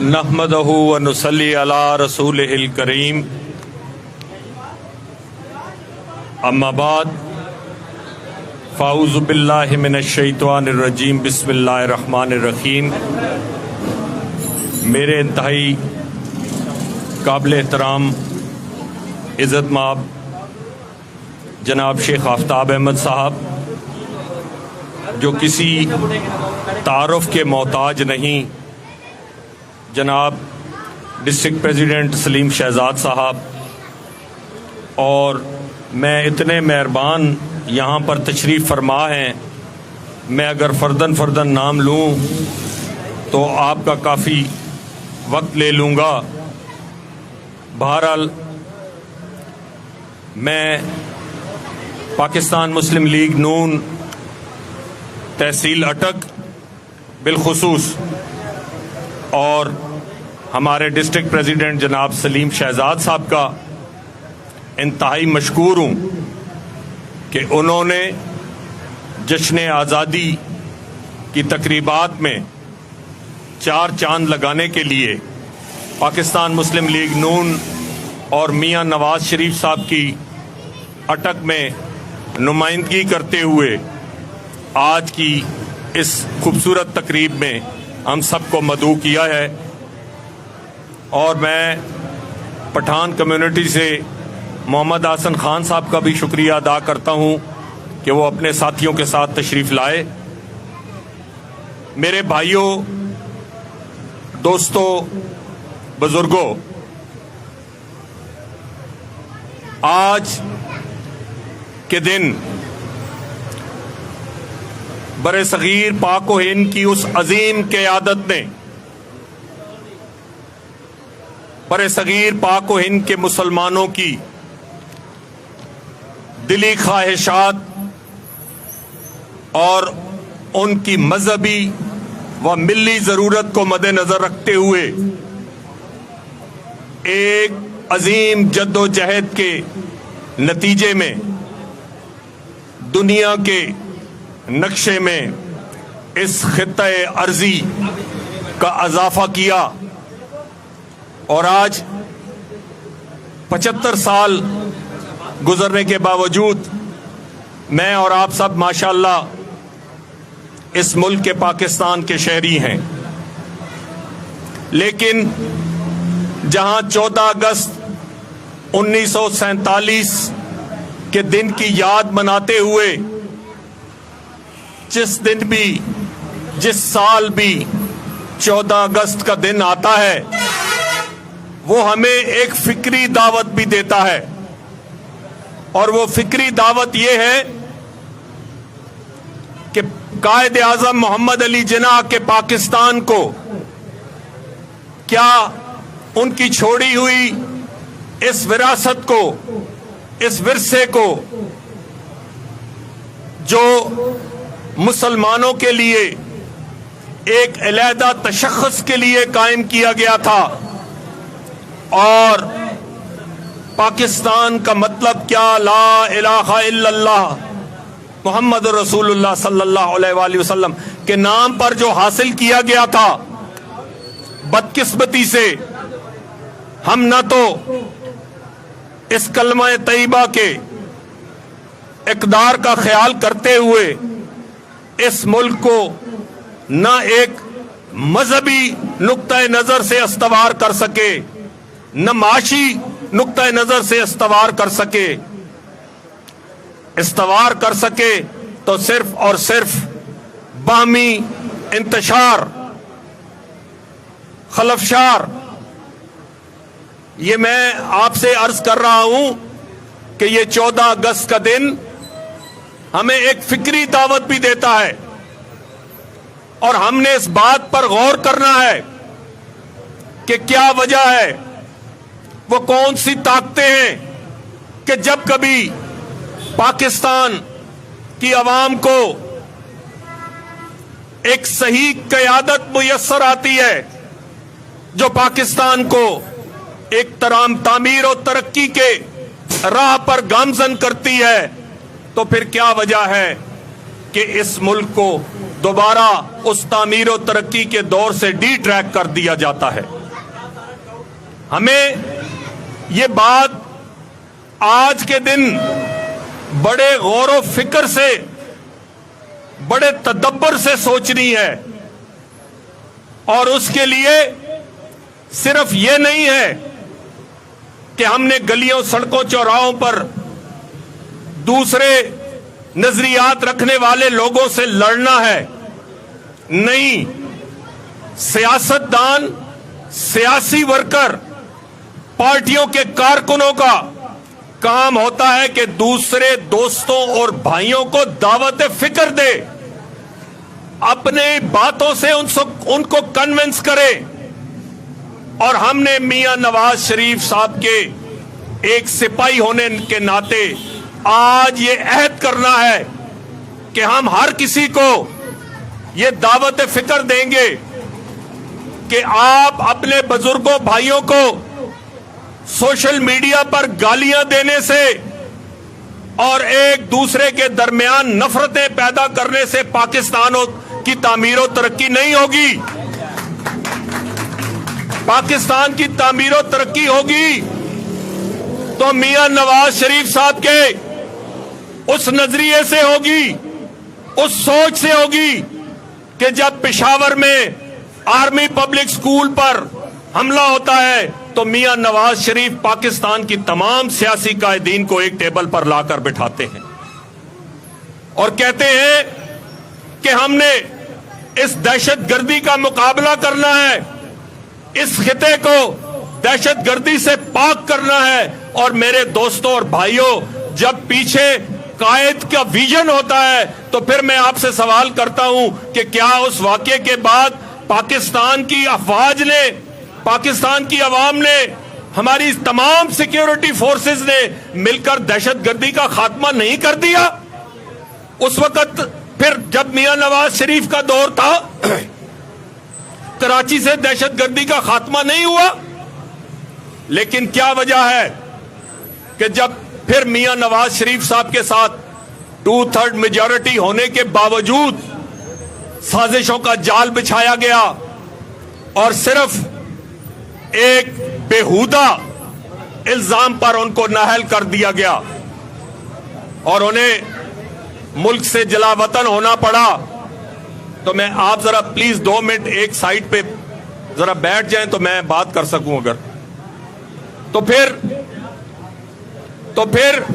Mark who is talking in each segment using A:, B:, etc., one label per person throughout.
A: नहमदहु व नुसल्ली अला रसूलिहिल करीम। अम्मा बाद फ़ाऊज़ु बिल्लाहि मिनश शैतानिर रजीम। बिस्मिल्लाहिर रहमानिर रहीम। मेरे इंतहाई काबिल एहतराम इज़्ज़त माब जनाब शेख आफ्ताब अहमद साहब, जो किसी तारुफ के मोहताज नहीं, जनाब डिस्ट्रिक्ट प्रेसिडेंट सलीम शहजाद साहब, और मैं इतने मेहरबान यहाँ पर तशरीफ़ फरमा हैं, मैं अगर फ़र्दन नाम लूँ तो आपका काफ़ी वक्त ले लूँगा। बहरहाल मैं पाकिस्तान मुस्लिम लीग नून तहसील अटक बिलखुसूस और हमारे डिस्ट्रिक्ट प्रेसिडेंट जनाब सलीम शहजाद साहब का इंतहाई मशकूर हूँ कि उन्होंने जश्न आज़ादी की तकरीबात में चार चांद लगाने के लिए पाकिस्तान मुस्लिम लीग नून और मियां नवाज शरीफ साहब की अटक में नुमाइंदगी करते हुए आज की इस खूबसूरत तकरीब में हम सबको मदऊ किया है। और मैं पठान कम्युनिटी से मोहम्मद हसन खान साहब का भी शुक्रिया अदा करता हूँ कि वो अपने साथियों के साथ तशरीफ़ लाए। मेरे भाइयों, दोस्तों, बुजुर्गों, आज के दिन बरे सगीर पाक व हिंद की उस अजीम क़यादत ने बरे सगीर पाक व हिंद के मुसलमानों की दिली ख्वाहिशात और उनकी मजहबी व मिली ज़रूरत को मद्देनज़र रखते हुए एक अजीम जद्दोजहद के नतीजे में दुनिया के नक्शे में इस खित्ते अर्जी का इजाफा किया। और आज 75 साल गुजरने के बावजूद मैं और आप सब माशाअल्लाह इस मुल्क के पाकिस्तान के शहरी हैं, लेकिन जहां 14 अगस्त 1947 के दिन की याद मनाते हुए जिस साल भी 14 अगस्त का दिन आता है, वो हमें एक फिक्री दावत भी देता है। और वो फिक्री दावत ये है कि कायद आज़म मोहम्मद अली जिन्ना के पाकिस्तान को क्या उनकी छोड़ी हुई इस विरासत को, इस विरसे को, जो मुसलमानों के लिए एक अलहदा तशख़्ख़ुस के लिए कायम किया गया था, और पाकिस्तान का मतलब क्या, ला इलाहा इल्लल्लाह मोहम्मद रसूलुल्लाह सल्लल्लाहु अलैहि वसल्लम के नाम पर जो हासिल किया गया था, बदकिस्मती से हम न तो इस कलमा तैयबा के इक़दार का ख्याल करते हुए इस मुल्क को न एक मजहबी नुक्ता नजर से इस्तवार कर सके, न माशी नुक्ता नजर से इस्तवार कर सके। इस्तवार कर सके तो सिर्फ और सिर्फ बाहमी इंतशार, खलफशार। ये मैं आपसे अर्ज कर रहा हूं कि ये 14 अगस्त का दिन हमें एक फिक्री दावत भी देता है, और हमने इस बात पर गौर करना है कि क्या वजह है, वो कौन सी ताकतें हैं कि जब कभी पाकिस्तान की आवाम को एक सही क़यादत मुयस्सर आती है, जो पाकिस्तान को एक तामीर और तरक्की के राह पर गामजन करती है, तो फिर क्या वजह है कि इस मुल्क को दोबारा उस तामीर और तरक्की के दौर से डी ट्रैक कर दिया जाता है। हमें ये बात आज के दिन बड़े गौर व फिक्र से, बड़े तदब्बर से सोचनी है, और उसके लिए सिर्फ ये नहीं है कि हमने गलियों, सड़कों, चौराहों पर दूसरे नजरियात रखने वाले लोगों से लड़ना है। नहीं, सियासतदान, सियासी वर्कर, पार्टियों के कारकुनों का काम होता है कि दूसरे दोस्तों और भाइयों को दावत फिक्र दे, अपने बातों से उनको कन्विंस करे। और हमने मियां नवाज शरीफ साहब के एक सिपाही होने के नाते आज ये अहद करना है कि हम हर किसी को ये दावत फिक्र देंगे कि आप अपने बुजुर्गों, भाइयों को सोशल मीडिया पर गालियां देने से और एक दूसरे के दरमियान नफरतें पैदा करने से पाकिस्तान की तामीर और तरक्की नहीं होगी। पाकिस्तान की तामीर और तरक्की होगी तो मियां नवाज शरीफ साहब के उस नजरिए से होगी, उस सोच से होगी कि जब पेशावर में आर्मी पब्लिक स्कूल पर हमला होता है तो मियां नवाज शरीफ पाकिस्तान की तमाम सियासी कायदीन को एक टेबल पर लाकर बिठाते हैं और कहते हैं कि हमने इस दहशतगर्दी का मुकाबला करना है, इस खिते को दहशतगर्दी से पाक करना है। और मेरे दोस्तों और भाइयों, जब पीछे कायद का विजन होता है तो फिर मैं आपसे सवाल करता हूं कि क्या उस वाक़े के बाद पाकिस्तान की अफवाज ने, पाकिस्तान की अवाम ने, हमारी तमाम सिक्योरिटी फोर्सेस ने मिलकर दहशतगर्दी का खात्मा नहीं कर दिया? उस वक्त फिर जब मियां नवाज शरीफ का दौर था कराची से दहशतगर्दी का खात्मा नहीं हुआ। लेकिन क्या वजह है कि जब फिर मियां नवाज शरीफ साहब के साथ 2/3 मेजॉरिटी होने के बावजूद साजिशों का जाल बिछाया गया और सिर्फ एक बेहुदा इल्जाम पर उनको नाअहल कर दिया गया और उन्हें मुल्क से जलावतन होना पड़ा, तो मैं आप जरा प्लीज 2 मिनट एक साइड पे जरा बैठ जाएं तो मैं बात कर सकूं। अगर तो फिर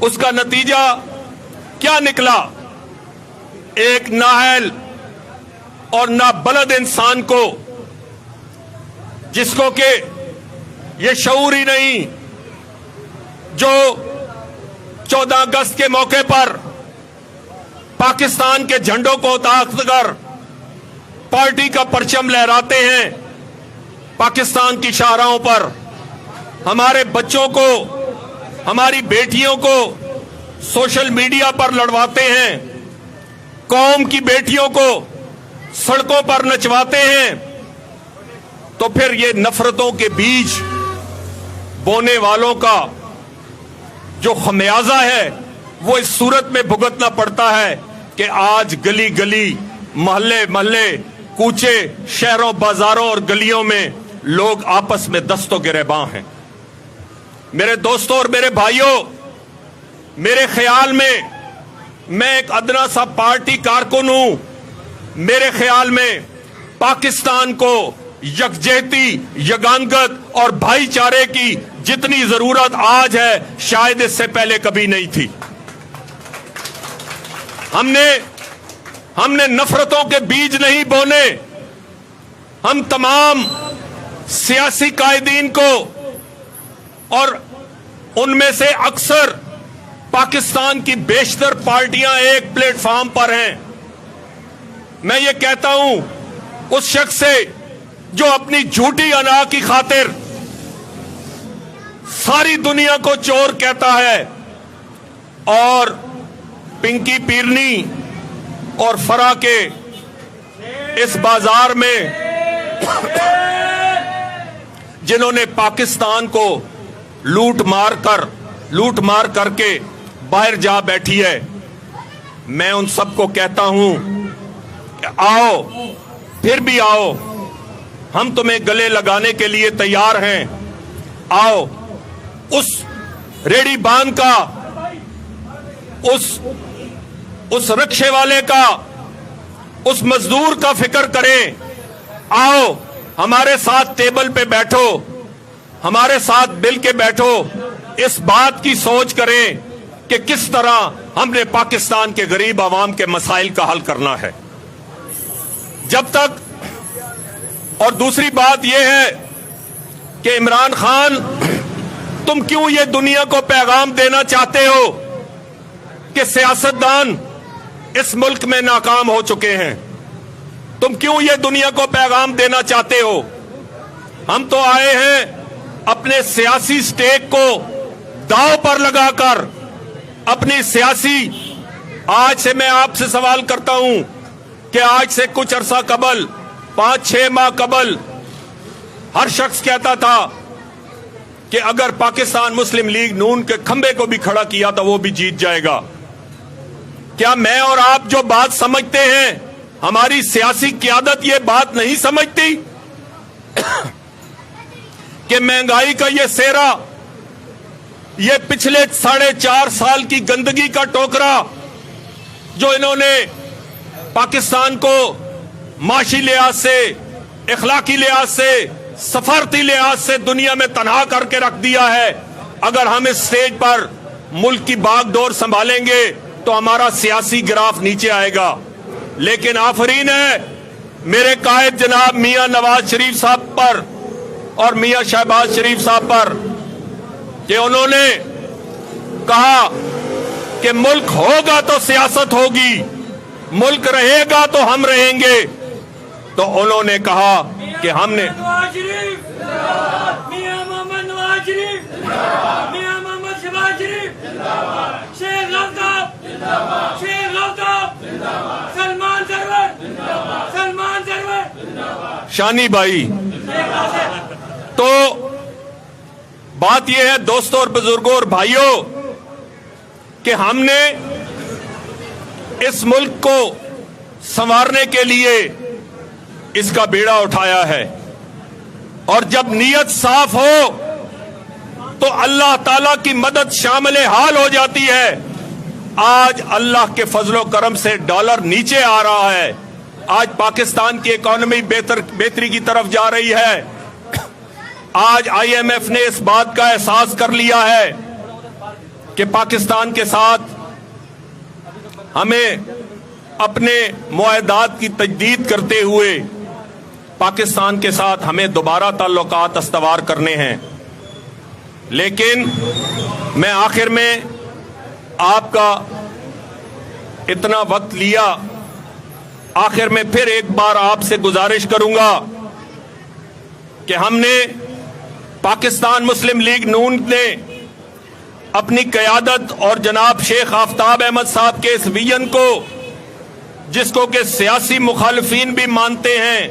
A: उसका नतीजा क्या निकला? एक नाअहल और नाबलद इंसान को, जिसको कि ये शऊर ही नहीं, जो 14 अगस्त के मौके पर पाकिस्तान के झंडों को उतार पार्टी का परचम लहराते हैं, पाकिस्तान की शाहराहों पर हमारे बच्चों को, हमारी बेटियों को सोशल मीडिया पर लड़वाते हैं, कौम की बेटियों को सड़कों पर नचवाते हैं, तो फिर ये नफरतों के बीज बोने वालों का जो खमियाजा है वो इस सूरत में भुगतना पड़ता है कि आज गली गली, मोहल्ले मोहल्ले, कूचे, शहरों, बाजारों और गलियों में लोग आपस में दस्तों गिरेबां हैं। मेरे दोस्तों और मेरे भाइयों, मेरे ख्याल में, मैं एक अदना सा पार्टी कारकुन हूं, मेरे ख्याल में पाकिस्तान को यकजहती, यगानगत और भाईचारे की जितनी जरूरत आज है शायद इससे पहले कभी नहीं थी। हमने नफरतों के बीज नहीं बोने, हम तमाम सियासी कायदीन को, और उनमें से अक्सर पाकिस्तान की बेशतर पार्टियां एक प्लेटफॉर्म पर हैं। मैं ये कहता हूं उस शख्स से जो अपनी झूठी अना की खातिर सारी दुनिया को चोर कहता है और पिंकी पीरनी और फरा के इस बाजार में जिन्होंने पाकिस्तान को लूट मार करके बाहर जा बैठी है, मैं उन सबको कहता हूं आओ, फिर भी आओ, हम तुम्हें गले लगाने के लिए तैयार हैं। आओ, उस रेडी बांध का, उस रिक्शे वाले का, उस मजदूर का फिक्र करें। आओ, हमारे साथ टेबल पे बैठो, हमारे साथ मिल के बैठो, इस बात की सोच करें कि किस तरह हमने पाकिस्तान के गरीब आवाम के मसाइल का हल करना है। जब तक, और दूसरी बात यह है कि इमरान खान, तुम क्यों ये दुनिया को पैगाम देना चाहते हो कि सियासतदान इस मुल्क में नाकाम हो चुके हैं? तुम क्यों ये दुनिया को पैगाम देना चाहते हो? हम तो आए हैं अपने सियासी स्टेक को दांव पर लगाकर, अपनी सियासी, आज से मैं आपसे सवाल करता हूं कि आज से कुछ अरसा कबल, 5-6 माह कबल, हर शख्स कहता था कि अगर पाकिस्तान मुस्लिम लीग नून के खंबे को भी खड़ा किया तो वो भी जीत जाएगा। क्या मैं और आप जो बात समझते हैं, हमारी सियासी क़यादत ये बात नहीं समझती कि महंगाई का ये सेहरा, ये पिछले 4.5 साल की गंदगी का टोकरा जो इन्होंने पाकिस्तान को माशी लिहाज से, इखलाकी लिहाज से, सफारती लिहाज से दुनिया में तनहा करके रख दिया है, अगर हम इस स्टेज पर मुल्क की बागडोर संभालेंगे तो हमारा सियासी ग्राफ नीचे आएगा। लेकिन आफरीन है मेरे कायद जनाब मियां नवाज शरीफ साहब पर और मियां शहबाज शरीफ साहब पर कि उन्होंने कहा कि मुल्क होगा तो सियासत होगी, मुल्क रहेगा तो हम रहेंगे। तो उन्होंने कहा कि हमने
B: मियां मोहम्मद नवाज शरीफ, मियां मोहम्मद शहबाज शरीफ, शेख अल्ताफ, शेख अल्ताफ, सलमान सरवर, सलमान सरवर,
A: शानी भाई। तो बात यह है दोस्तों और बुजुर्गों और भाइयों कि हमने इस मुल्क को संवारने के लिए इसका बेड़ा उठाया है, और जब नीयत साफ हो तो अल्लाह ताला की मदद शामिल हाल हो जाती है। आज अल्लाह के फजलो करम से डॉलर नीचे आ रहा है, आज पाकिस्तान की इकोनॉमी बेहतरी की तरफ जा रही है। आज IMF ने इस बात का एहसास कर लिया है कि पाकिस्तान के साथ हमें अपने मुआहदात की तजदीद करते हुए पाकिस्तान के साथ हमें दोबारा ताल्लुकात अस्तवार करने हैं। लेकिन मैं आखिर में आपका इतना वक्त लिया, आखिर में फिर एक बार आपसे गुजारिश करूंगा कि हमने पाकिस्तान मुस्लिम लीग नून ने अपनी क़यादत और जनाब शेख आफ्ताब अहमद साहब के इस विजन को, जिसको कि सियासी मुखालिफिन भी मानते हैं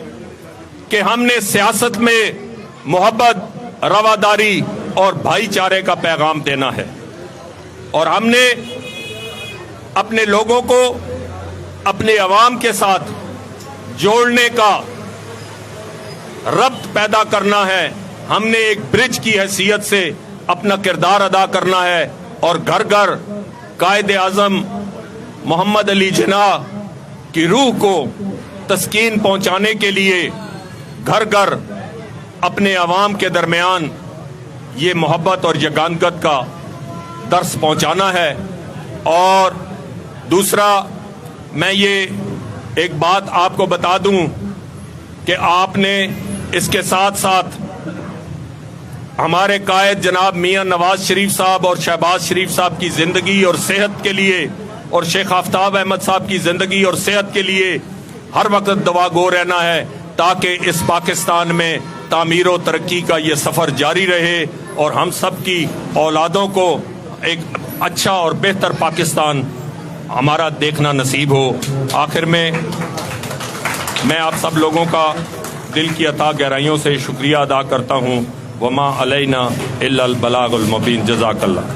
A: कि हमने सियासत में मोहब्बत, रवादारी और भाईचारे का पैगाम देना है, और हमने अपने लोगों को अपने अवाम के साथ जोड़ने का रब्त पैदा करना है। हमने एक ब्रिज की हैसियत से अपना किरदार अदा करना है, और घर घर कायदे आज़म मोहम्मद अली जिन्नाह की रूह को तस्कीन पहुंचाने के लिए घर घर अपने अवाम के दरमियान ये मोहब्बत और यगानगत का दर्स पहुंचाना है। और दूसरा, मैं ये एक बात आपको बता दूं कि आपने इसके साथ साथ हमारे कायद जनाब मियां नवाज शरीफ साहब और शहबाज शरीफ साहब की ज़िंदगी और सेहत के लिए, और शेख आफ्ताब अहमद साहब की ज़िंदगी और सेहत के लिए हर वक्त दुआ गो रहना है, ताकि इस पाकिस्तान में तामीर और तरक्की का ये सफ़र जारी रहे और हम सब की औलादों को एक अच्छा और बेहतर पाकिस्तान हमारा देखना नसीब हो। आखिर में मैं आप सब लोगों का दिल की अता गहराइयों से शुक्रिया अदा करता हूँ। वमा अलैना इल्लल बलागुल मुबीन। जज़ाकल्लाह।